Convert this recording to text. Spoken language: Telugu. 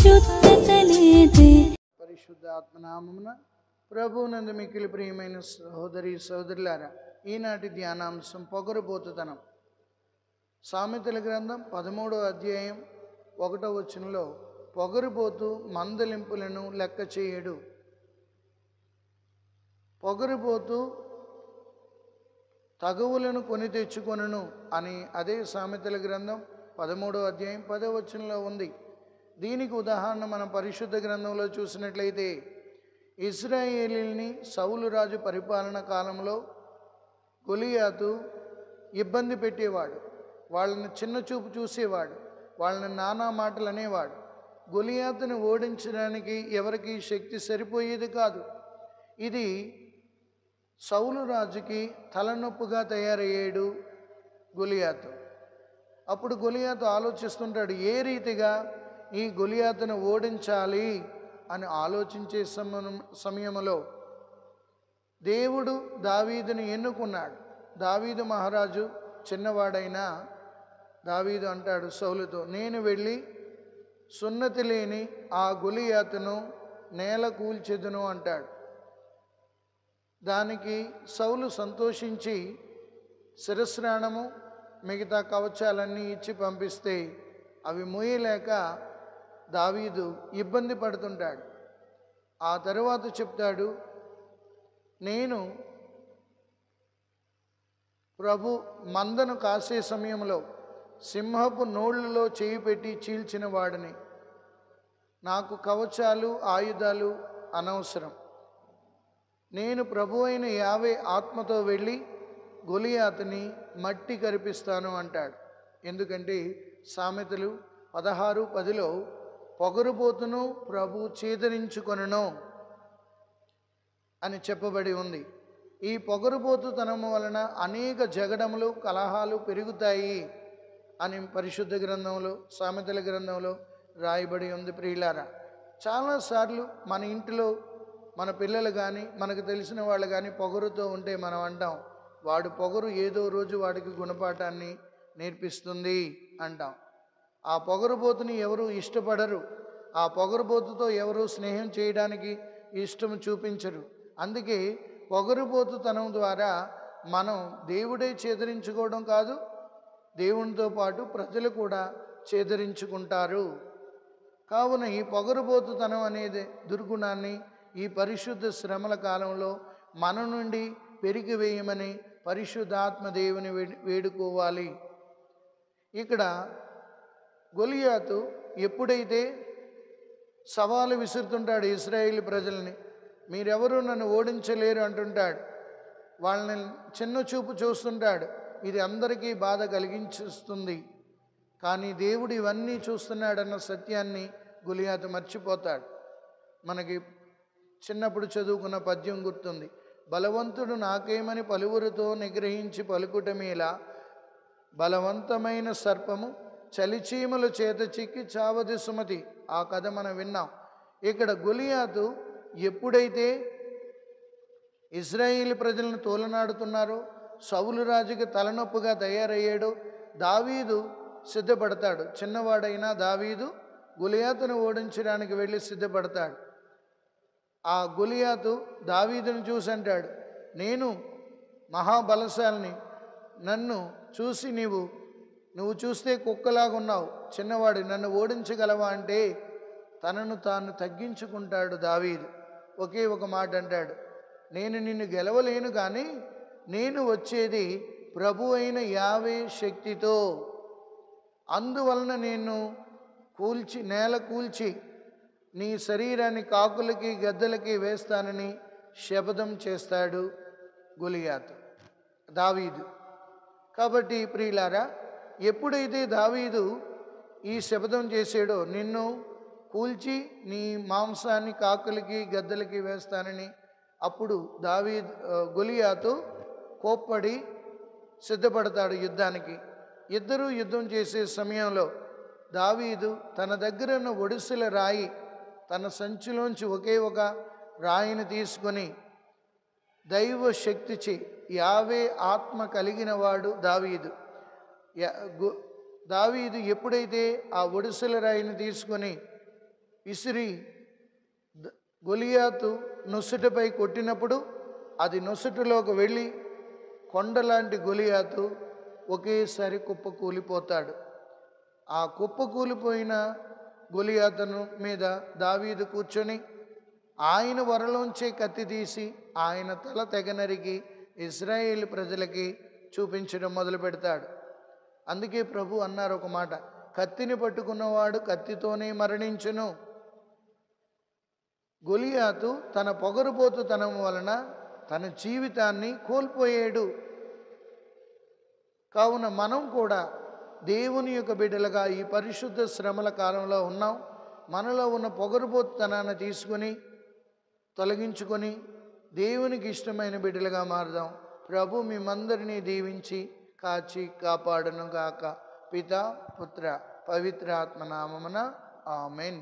పరిశుద్ధత లేదే. పరిశుద్ధ ఆత్మనామమున ప్రభువునందు మిక్కిలి ప్రియమైన సహోదరి సహోదరులారా, ఈనాటి ధ్యానాంశం పొగరుబోతుతనం. సామెతల గ్రంథం 13వ అధ్యాయం 1వ వచనంలో పొగరుబోతు మందలింపులను లెక్క చేయడు. పొగరుబోతు తగువులను కొని తెచ్చుకొనును అని అదే సామెతల గ్రంథం 13వ అధ్యాయం 10వ వచనంలో ఉంది. దీనికి ఉదాహరణ మనం పరిశుద్ధ గ్రంథంలో చూసినట్లయితే ఇశ్రాయేలీల్ని సౌలు రాజు పరిపాలన కాలంలో గొలియాతు ఇబ్బంది పెట్టేవాడు, వాళ్ళని చిన్న చూపు చూసేవాడు, వాళ్ళని నానా మాటలు అనేవాడు. గొలియాతుని ఓడించడానికి ఎవరికి శక్తి సరిపోయేది కాదు. ఇది సౌలు రాజుకి తలనొప్పుగా తయారయ్యాడు గొలియాతు. అప్పుడు గొలియాతు ఆలోచిస్తుంటాడు, ఏ రీతిగా ఈ గొలియాతును ఓడించాలి అని ఆలోచించే సమయంలో దేవుడు దావీదుని ఎన్నుకున్నాడు. దావీదు మహారాజు చిన్నవాడైనా దావీదు అంటాడు సౌలుతో, నేను వెళ్ళి సున్నతి లేని ఆ గొలియాతును నేల కూల్చెదును అంటాడు. దానికి సౌలు సంతోషించి శిరస్నానము మిగతా కవచాలన్నీ ఇచ్చి పంపిస్తే అవి మోయలేక దావీదు ఇబ్బంది పడుతుంటాడు. ఆ తరువాత చెప్తాడు, నేను ప్రభు మందను కాసే సమయంలో సింహపు నోళ్ళలో చేయి పెట్టి చీల్చిన వాడిని, నాకు కవచాలు ఆయుధాలు అనవసరం. నేను ప్రభు అయిన యావే ఆత్మతో వెళ్ళి గొలియాతుని మట్టి కరిపిస్తాను అంటాడు. ఎందుకంటే సామెతలు 16:10లో పొగరుబోతును ప్రభు ఛేదరించుకొనును అని చెప్పబడి ఉంది. ఈ పొగరుబోతుతనము వలన అనేక జగడములు కలహాలు పెరుగుతాయి అని పరిశుద్ధ గ్రంథంలో సామెతల గ్రంథంలో రాయబడి ఉంది. ప్రియులారా, చాలాసార్లు మన ఇంటిలో మన పిల్లలు కానీ మనకు తెలిసిన వాళ్ళు కానీ పొగరుతో ఉంటే మనం అంటాం, వాడు పొగరు ఏదో రోజు వాడికి గుణపాఠాన్ని నేర్పిస్తుంది అంటాం. ఆ పొగరుబోతుని ఎవరు ఇష్టపడరు, ఆ పొగరుబోతుతో ఎవరు స్నేహం చేయడానికి ఇష్టం చూపించరు. అందుకే పొగరుబోతుతనం ద్వారా మనం దేవుడే ఛేదరించుకోవడం కాదు, దేవునితో పాటు ప్రజలు కూడా ఛేదరించుకుంటారు. కావున ఈ పొగరుబోతుతనం అనేది దుర్గుణాన్ని ఈ పరిశుద్ధ శ్రమల కాలంలో మన నుండి పెరిగివేయమని పరిశుద్ధాత్మ దేవుని వేడుకోవాలి. ఇక్కడ గొలియాతు ఎప్పుడైతే సవాలు విసురుతుంటాడు ఇశ్రాయేలు ప్రజల్ని, మీరెవరూ నన్ను ఓడించలేరు అంటుంటాడు, వాళ్ళని చిన్న చూపు చూస్తుంటాడు. ఇది అందరికీ బాధ కలిగించుస్తుంది. కానీ దేవుడు ఇవన్నీ చూస్తున్నాడన్న సత్యాన్ని గొలియాతు మర్చిపోతాడు. మనకి చిన్నప్పుడు చదువుకున్న పద్యం గుర్తుంది, బలవంతుడు నాకేమని పలువురితో నిగ్రహించి పలుకుటమేలా, బలవంతమైన సర్పము చలిచీమల చేత చిక్కి చావది సుమతి. ఆ కథ మనం విన్నాం. ఇక్కడ గొలియాతు ఎప్పుడైతే ఇశ్రాయేలు ప్రజలను తోలనాడుతున్నారో, సౌలు రాజుకి తలనొప్పుగా తయారయ్యాడో, దావీదు సిద్ధపడతాడు. చిన్నవాడైనా దావీదు గొలియాతును ఓడించడానికి వెళ్ళి సిద్ధపడతాడు. ఆ గొలియాతు దావీదును చూసి అంటాడు, నేను మహాబలశాలిని, నన్ను చూసి నువ్వు చూస్తే కుక్కలాగున్నావు, చిన్నవాడు, నన్ను ఓడించగలవా అంటే తనను తాను తగ్గించుకుంటాడు దావీదు. ఒకే ఒక మాట అంటాడు, నేను నిన్ను గెలవలేను, కానీ నేను వచ్చేది ప్రభు అయిన యావే శక్తితో, అందువలన నేను నేల కూల్చి నీ శరీరాన్ని కాకులకి గద్దలకి వేస్తానని శపథం చేస్తాడు గొలియాతు దావీదు. కాబట్టి ప్రియులారా, ఎప్పుడైతే దావీదు ఈ శపథం చేసాడో, నిన్ను కూల్చి నీ మాంసాన్ని కాకులకి గద్దలకి వేస్తానని, అప్పుడు గొలియాతు కోప్పడి సిద్ధపడతాడు యుద్ధానికి. ఇద్దరూ యుద్ధం చేసే సమయంలో దావీదు తన దగ్గర ఉన్న ఒడిసెల రాయి, తన సంచిలోంచి ఒకే ఒక రాయిని తీసుకొని దైవ శక్తిచే యావే ఆత్మ కలిగిన వాడు దావీదు. దావీదు ఎప్పుడైతే ఆ ఒడిసెల రాయిని తీసుకొని ఇసిరి గొలియాతు నొసటిపై కొట్టినప్పుడు అది నొసటిలోకి వెళ్ళి కొండలాంటి గొలియాతు ఒకేసారి కుప్పకూలిపోతాడు. ఆ కుప్పకూలిపోయిన గొలియాతును మీద దావీదు కూర్చొని ఆయన వరలోంచే కత్తి తీసి ఆయన తల తెగనరికి ఇశ్రాయేలు ప్రజలకి చూపించడం మొదలు పెడతాడు. అందుకే ప్రభు అన్నారు ఒక మాట, కత్తిని పట్టుకున్నవాడు కత్తితోనే మరణించును. గొలియాతు తన పొగరుబోతుతనం వలన తన జీవితాన్ని కోల్పోయాడు. కావున మనం కూడా దేవుని యొక్క బిడ్డలుగా ఈ పరిశుద్ధ శ్రమల కాలంలో ఉన్నాం. మనలో ఉన్న పొగరుబోతుతనాన్ని తీసుకుని తొలగించుకొని దేవునికి ఇష్టమైన బిడ్డలుగా మారుదాం. ప్రభు మిమ్మందరినీ దీవించి కాచి కాపాడును గాక. పితా పుత్ర పవిత్ర ఆత్మ నామమున ఆమేన్.